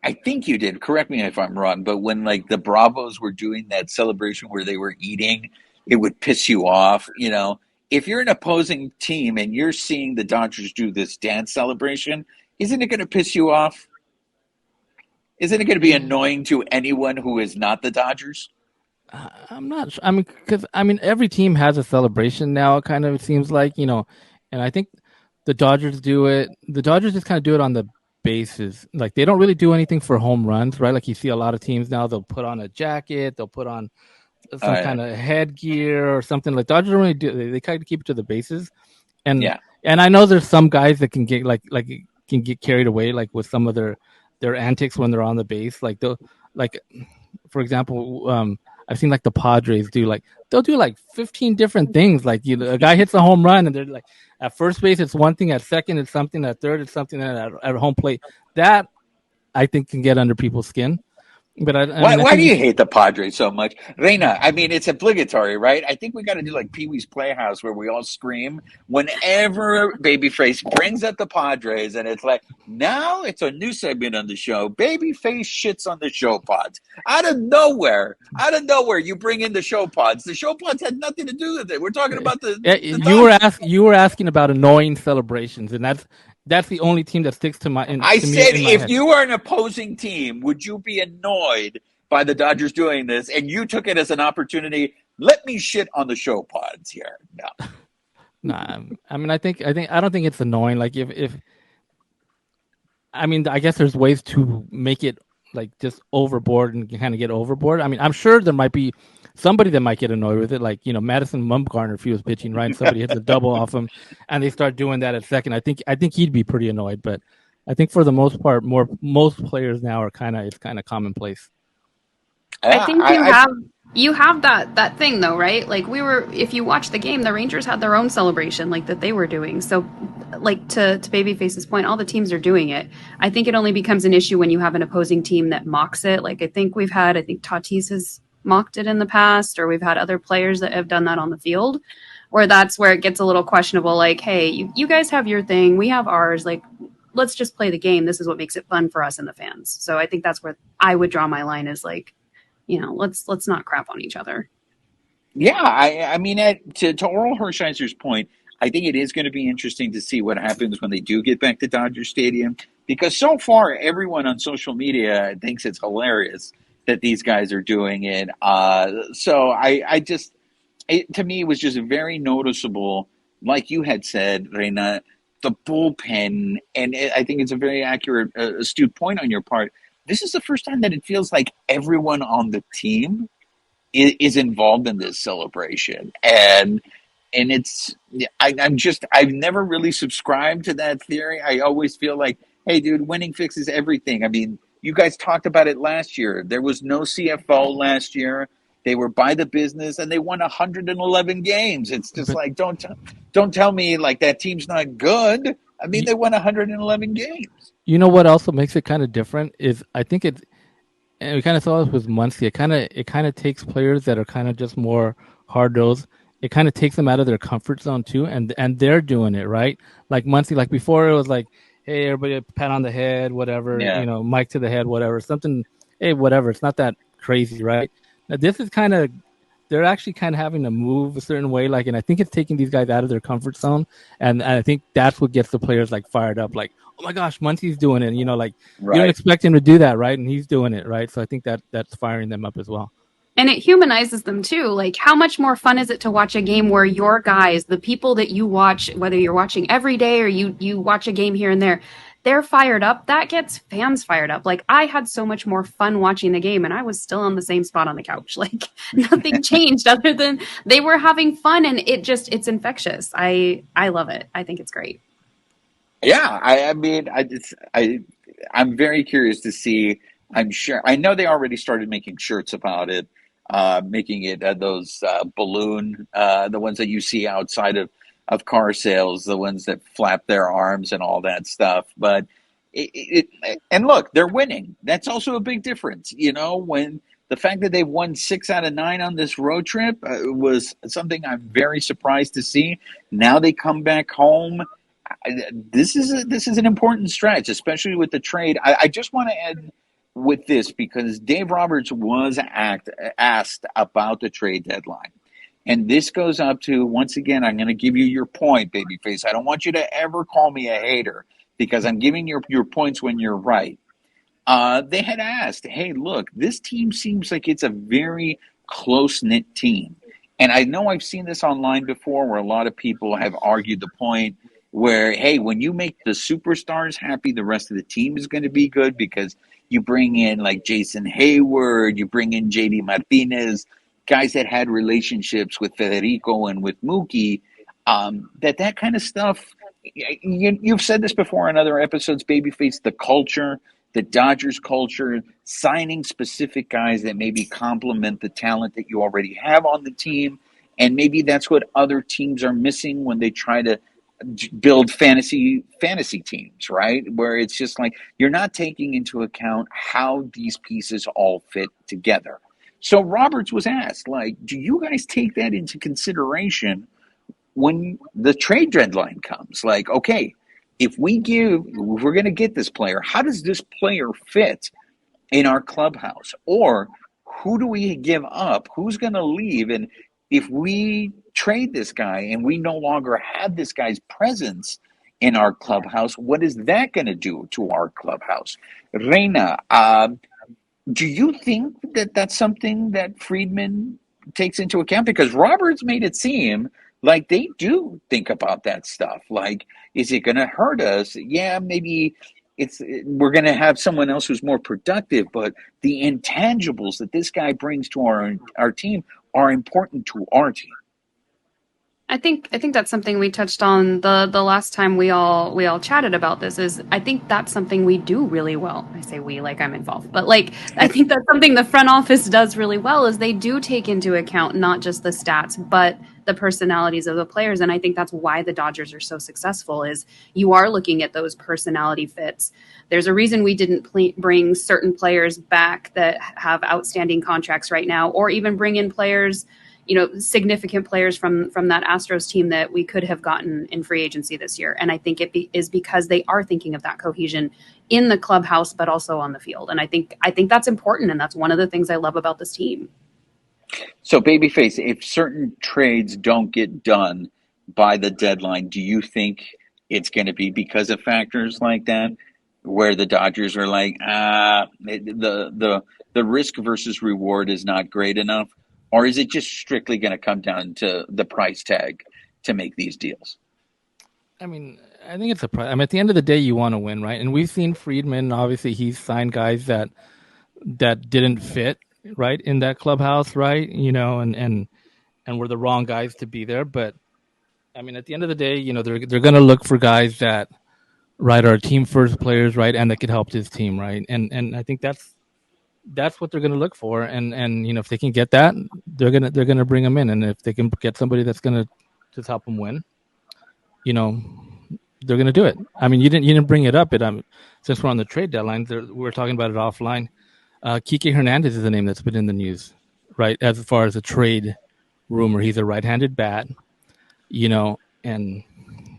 I think you did. Correct me if I'm wrong, but when like the Bravos were doing that celebration where they were eating, it would piss you off. If you're an opposing team and you're seeing the Dodgers do this dance celebration, isn't it going to piss you off? Isn't it going to be annoying to anyone who is not the Dodgers? I'm not sure. I mean, because every team has a celebration now. Kind of, it seems like, and I think the Dodgers do it. The Dodgers just kind of do it on the bases. Like they don't really do anything for home runs, right? Like you see a lot of teams now, they'll put on a jacket, they'll put on some kind of headgear or something. Like Dodgers don't really do. They kind of keep it to the bases, and Yeah. and I know there's some guys that can get can get carried away like with some of their antics when they're on the base. Like they'll like, for example, I've seen like the Padres do they'll do like 15 different things. Like a guy hits a home run and they're like at first base it's one thing, at second it's something, at third it's something, and at home plate that I think can get under people's skin. But why do you hate the Padres so much, Reina? I mean, it's obligatory, right? I think we got to do like Pee Wee's Playhouse, where we all scream whenever Babyface brings up the Padres, and it's like now it's a new segment on the show. Babyface shits on the show pods out of nowhere. You bring in the show pods. The show pods had nothing to do with it. We're talking about the you were asking about annoying celebrations, and that's the only team that sticks to my. I said, if head. you are an opposing team, would you be annoyed by the Dodgers doing this? And you took it as an opportunity. Let me shit on the show pods here. No. Nah, I mean, I don't think it's annoying. Like if I mean, I guess there's ways to make it like just overboard and kind of get overboard. I mean, I'm sure there might be somebody that might get annoyed with it, like Madison Bumgarner, if he was pitching, right, and somebody hits a double off him, and they start doing that at second. I think he'd be pretty annoyed, but I think for the most part, most players now it's kind of commonplace. I think you have that thing though, right? Like if you watch the game, the Rangers had their own celebration like that they were doing. So like to Babyface's point, all the teams are doing it. I think it only becomes an issue when you have an opposing team that mocks it. Like I think Tatis has mocked it in the past, or we've had other players that have done that on the field, where that's where it gets a little questionable. Like, hey, you guys have your thing, we have ours. Like, let's just play the game. This is what makes it fun for us and the fans. So I think that's where I would draw my line, is like, let's not crap on each other. Yeah, I mean, to Oral Hershiser's point, I think it is going to be interesting to see what happens when they do get back to Dodger Stadium, because so far everyone on social media thinks it's hilarious that these guys are doing it. So I just, to me, it was just very noticeable, like you had said, Reina, the bullpen, and I think it's a very accurate, astute point on your part. This is the first time that it feels like everyone on the team is involved in this celebration, and it's I'm just I've never really subscribed to that theory. I always feel like, hey, dude, winning fixes everything. I mean, you guys talked about it last year. There was no CFO last year. They were by the business and they won 111 games. It's just But like don't tell me like that team's not good. I mean, you, they won 111 games. you know what also makes it kind of different is I think it, and we kind of saw this with Muncie. It kind of takes players that are kind of just more hard nosed. It kind of takes them out of their comfort zone too, and they're doing it right. Like Muncie, like before it was like, hey, everybody pat on the head, whatever, Yeah, mic to the head, whatever, something, hey, whatever. It's not that crazy, right? Now this is kind of they're actually kind of having to move a certain way, like, and I think it's taking these guys out of their comfort zone, and I think that's what gets the players like fired up, like, oh my gosh, Muncie's doing it, like you don't right. expect him to do that, right? And he's doing it, right? So I think that's firing them up as well. And it humanizes them too. Like, how much more fun is it to watch a game where your guys, the people that you watch, whether you're watching every day or you watch a game here and there, they're fired up. That gets fans fired up. Like, I had so much more fun watching the game, and I was still on the same spot on the couch. Like, nothing changed other than they were having fun, and it's infectious. I love it. I think it's great. Yeah, I mean, I'm very curious to see. I'm sure. I know they already started making shirts about it, making it those balloon, the ones that you see outside of car sales, the ones that flap their arms and all that stuff. But and look, they're winning. That's also a big difference. When the fact that they've won 6 out of 9 on this road trip was something I'm very surprised to see. Now they come back home. This is an important stretch, especially with the trade. I just want to end with this because Dave Roberts was asked about the trade deadline. And this goes up to, once again, I'm going to give you your point, babyface. I don't want you to ever call me a hater because I'm giving your points when you're right. They had asked, hey, look, this team seems like it's a very close knit team. And I know I've seen this online before where a lot of people have argued the point where, hey, when you make the superstars happy, the rest of the team is going to be good because you bring in like Jason Hayward, you bring in JD Martinez, guys that had relationships with Federico and with Mookie, that kind of stuff. You've said this before in other episodes, babyface, the culture, the Dodgers culture, signing specific guys that maybe complement the talent that you already have on the team. And maybe that's what other teams are missing when they try to build fantasy teams, right? Where it's just like you're not taking into account how these pieces all fit together. So Roberts was asked, like, do you guys take that into consideration when the trade deadline comes? Like, okay, if we're going to get this player, how does this player fit in our clubhouse? Or who do we give up? Who's going to leave? And if we trade this guy and we no longer have this guy's presence in our clubhouse, what is that going to do to our clubhouse? Reina, do you think that that's something that Friedman takes into account? Because Roberts made it seem like they do think about that stuff. Like, is it going to hurt us? Yeah, maybe we're going to have someone else who's more productive, but the intangibles that this guy brings to our team are important to our team. I think that's something we touched on the last time we all chatted about this. Is I think that's something we do really well. I say we like I'm involved, but like I think that's something the front office does really well is they do take into account not just the stats but the personalities of the players, and I think that's why the Dodgers are so successful. Is you are looking at those personality fits. There's a reason we didn't bring certain players back that have outstanding contracts right now, or even bring in players, significant players from that Astros team that we could have gotten in free agency this year. And I think is because they are thinking of that cohesion in the clubhouse, but also on the field. And I think that's important. And that's one of the things I love about this team. So, Babyface, if certain trades don't get done by the deadline, do you think it's going to be because of factors like that, where the Dodgers are like, the risk versus reward is not great enough, or is it just strictly going to come down to the price tag to make these deals? I mean, I think it's a. I mean, at the end of the day, you want to win, right? And we've seen Friedman. Obviously, he's signed guys that didn't fit right in that clubhouse, right? And were the wrong guys to be there. But I mean, at the end of the day, they're going to look for guys that right are team first players, right, and that could help this team, right? And I think that's what they're going to look for. And if they can get that, they're gonna bring them in. And if they can get somebody that's going to just help them win, you know, they're going to do it. I mean, you didn't bring it up, but since we're on the trade deadline, we're talking about it offline. Kike Hernandez is the name that's been in the news, right? As far as a trade rumor, he's a right-handed bat, and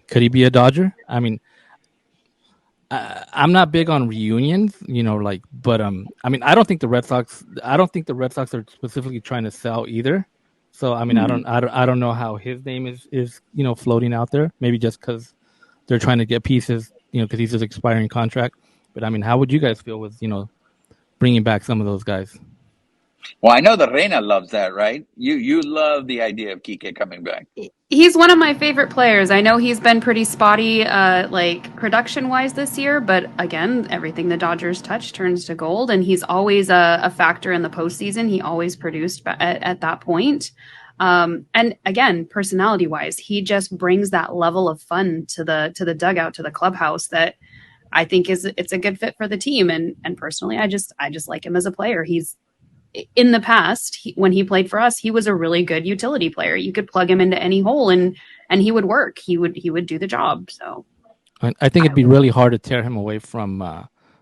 could he be a Dodger? I mean, I'm not big on reunions, but I mean, I don't think the Red Sox are specifically trying to sell either. So I mean, I don't know how his name is floating out there. Maybe just because they're trying to get pieces, because he's his expiring contract. But I mean, how would you guys feel with bringing back some of those guys? Well, I know that Reina loves that, right? You love the idea of Kike coming back. He's one of my favorite players. I know he's been pretty spotty, like production wise this year, but again, everything the Dodgers touch turns to gold, and he's always a factor in the postseason. He always produced at that point. And again, personality wise, he just brings that level of fun to the dugout, to the clubhouse that I think it's a good fit for the team. And personally, I just like him as a player. He's in the past, when he played for us, he was a really good utility player. You could plug him into any hole and he would work. He would do the job. So I think it'd be really hard to tear him away from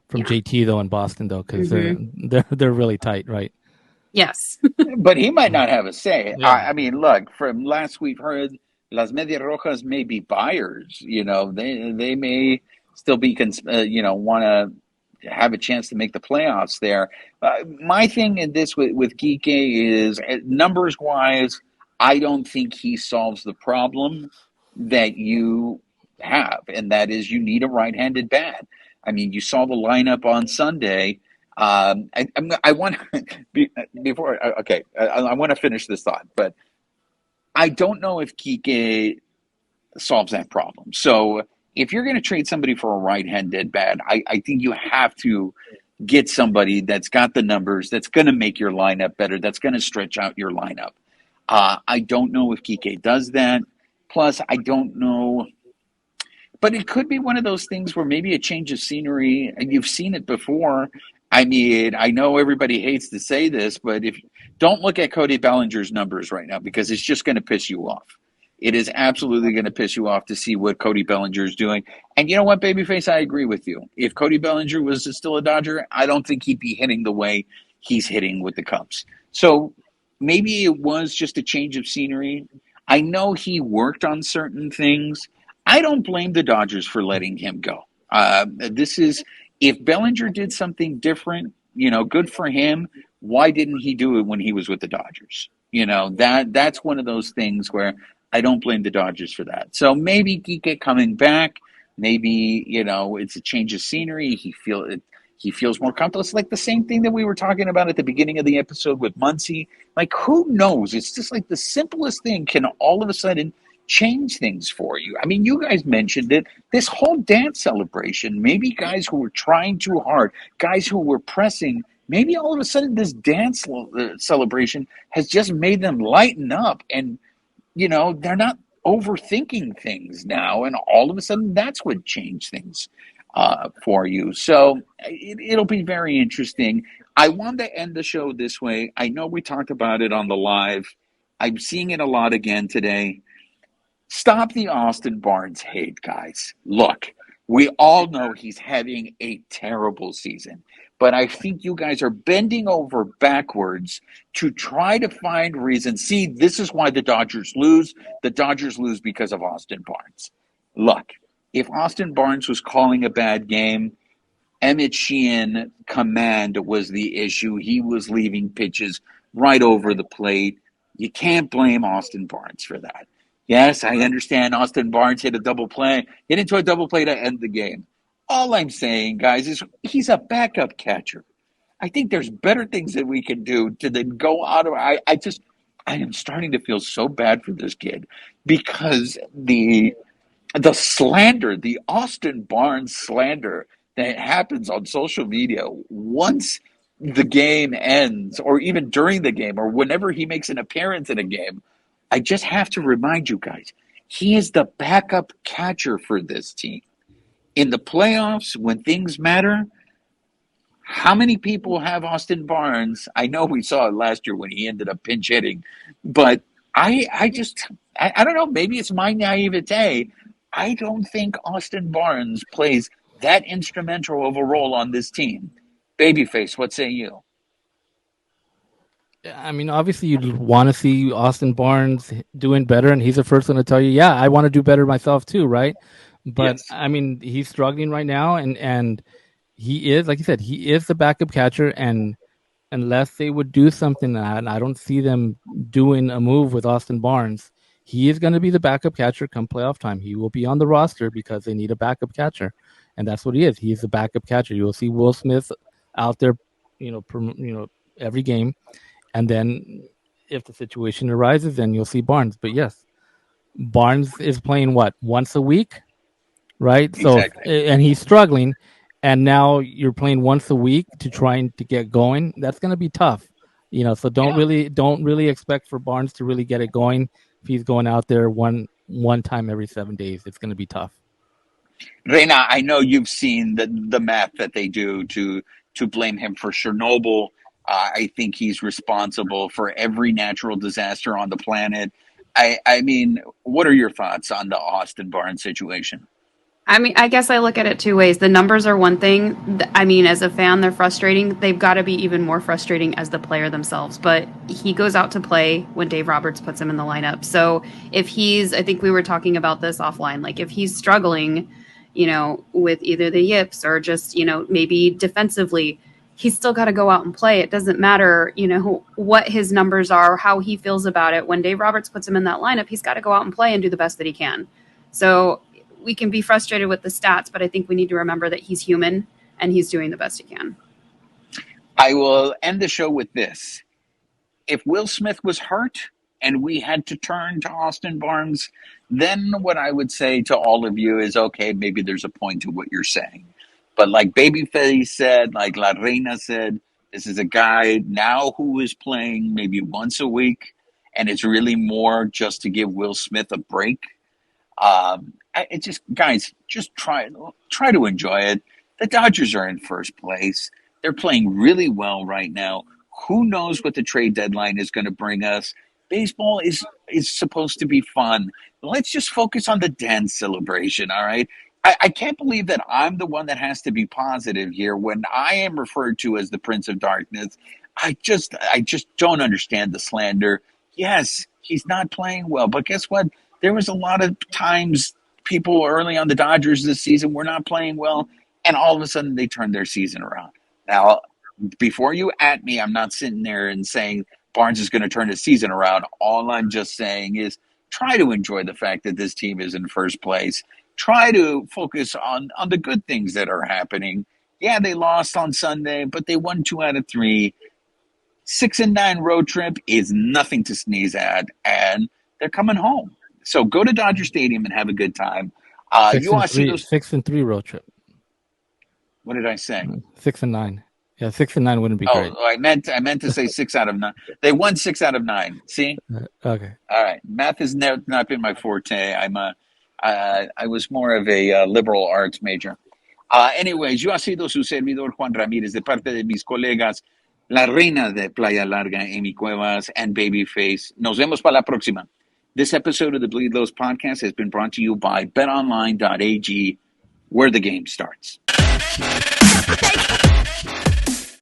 JT though in Boston though, because they're really tight, right? Yes. But he might not have a say. Yeah. I mean, look, from last we've heard, Las Medias Rojas may be buyers. They may still be, want to have a chance to make the playoffs there. My thing in this with Kike is, numbers wise, I don't think he solves the problem that you have, and that is you need a right-handed bat. I mean, you saw the lineup on Sunday. I want before okay. I want to finish this thought, but I don't know if Kike solves that problem. So if you're going to trade somebody for a right-handed bat, I think you have to get somebody that's got the numbers, that's going to make your lineup better, that's going to stretch out your lineup. I don't know if Kike does that. Plus, I don't know. But it could be one of those things where maybe a change of scenery, and you've seen it before. I mean, I know everybody hates to say this, but don't look at Cody Bellinger's numbers right now, because it's just going to piss you off. It is absolutely going to piss you off to see what Cody Bellinger is doing. And you know what, Babyface? I agree with you. If Cody Bellinger was still a Dodger, I don't think he'd be hitting the way he's hitting with the Cubs. So maybe it was just a change of scenery. I know he worked on certain things. I don't blame the Dodgers for letting him go. If Bellinger did something different, good for him. Why didn't he do it when he was with the Dodgers? That's one of those things where I don't blame the Dodgers for that. So maybe Kike coming back, maybe, it's a change of scenery. He feels more comfortable. It's like the same thing that we were talking about at the beginning of the episode with Muncy. Like, who knows? It's just like the simplest thing can all of a sudden change things for you. I mean, you guys mentioned it. This whole dance celebration, maybe guys who were trying too hard, guys who were pressing, maybe all of a sudden this dance celebration has just made them lighten up, and they're not overthinking things now, and all of a sudden that's what changed things for you. So it'll be very interesting. I want to end the show this way. I know we talked about it on the live. I'm seeing it a lot again today. Stop the Austin Barnes hate, guys. Look, we all know he's having a terrible season, but I think you guys are bending over backwards to try to find reasons. See, this is why the Dodgers lose. The Dodgers lose because of Austin Barnes. Look, if Austin Barnes was calling a bad game, Emmett Sheehan command was the issue. He was leaving pitches right over the plate. You can't blame Austin Barnes for that. Yes, I understand Austin Barnes hit into a double play to end the game. All I'm saying, guys, is he's a backup catcher. I think there's better things that we can do to then go out of. I am starting to feel so bad for this kid because the slander, the Austin Barnes slander that happens on social media once the game ends, or even during the game, or whenever he makes an appearance in a game. I just have to remind you guys, he is the backup catcher for this team. In the playoffs, when things matter, how many people have Austin Barnes? I know we saw it last year when he ended up pinch hitting, but I don't know, maybe it's my naivete. I don't think Austin Barnes plays that instrumental of a role on this team. Babyface, what say you? I mean, obviously, you'd want to see Austin Barnes doing better, and he's the first one to tell you, "Yeah, I want to do better myself too," right? But Yes. I mean, he's struggling right now, and he is, like you said, he is the backup catcher, and unless they would do something, and I don't see them doing a move with Austin Barnes, he is going to be the backup catcher come playoff time. He will be on the roster because they need a backup catcher, and that's what he is. He's the backup catcher. You will see Will Smith out there, every game, and then if the situation arises, then you'll see Barnes. But yes, Barnes is playing what, once a week, right? So, Exactly. and he's struggling, and now you're playing once a week to trying to get going. That's going to be tough, So don't Yeah. really expect for Barnes to really get it going if he's going out there one time every 7 days. It's going to be tough. Reina, I know you've seen the math that they do to blame him for Chernobyl. I think he's responsible for every natural disaster on the planet. I mean, what are your thoughts on the Austin Barnes situation? I mean, I guess I look at it two ways. The numbers are one thing. I mean, as a fan, they're frustrating. They've got to be even more frustrating as the player themselves. But he goes out to play when Dave Roberts puts him in the lineup. So if I think we were talking about this offline, like if he's struggling, with either the yips or just, maybe defensively, he's still got to go out and play. It doesn't matter, what his numbers are, how he feels about it. When Dave Roberts puts him in that lineup, he's got to go out and play and do the best that he can. So we can be frustrated with the stats, but I think we need to remember that he's human and he's doing the best he can. I will end the show with this. If Will Smith was hurt and we had to turn to Austin Barnes, then what I would say to all of you is, okay, maybe there's a point to what you're saying. But like Babyface said, like La Reina said, this is a guy now who is playing maybe once a week, and it's really more just to give Will Smith a break. It just, guys, just try to enjoy it. The Dodgers are in first place. They're playing really well right now. Who knows what the trade deadline is going to bring us? Baseball is supposed to be fun. Let's just focus on the dance celebration. All right. I can't believe that I'm the one that has to be positive here when I am referred to as the Prince of Darkness. I just don't understand the slander. Yes, he's not playing well, but guess what? There was a lot of times people early on the Dodgers this season were not playing well, and all of a sudden they turned their season around. Now, before you at me, I'm not sitting there and saying Barnes is going to turn his season around. All I'm just saying is try to enjoy the fact that this team is in first place. Try to focus on the good things that are happening. Yeah, they lost on Sunday, but they won 2 out of 3. 6-9 road trip is nothing to sneeze at, and they're coming home. So go to Dodger Stadium and have a good time. Six You and want to see three, those? 6-3 road trip. What did I say? 6-9. Yeah, 6-9 wouldn't be great. Oh, I meant to say 6 out of 9. They won 6 out of 9. See? Okay. All right. Math has never not been my forte. I was more of a liberal arts major. Anyways, yo ha sido su servidor Juan Ramírez de parte de mis colegas, la reina de Playa Larga, Amy Cuevas, and Babyface. Nos vemos para la próxima. This episode of the Bleed Lows podcast has been brought to you by betonline.ag, where the game starts.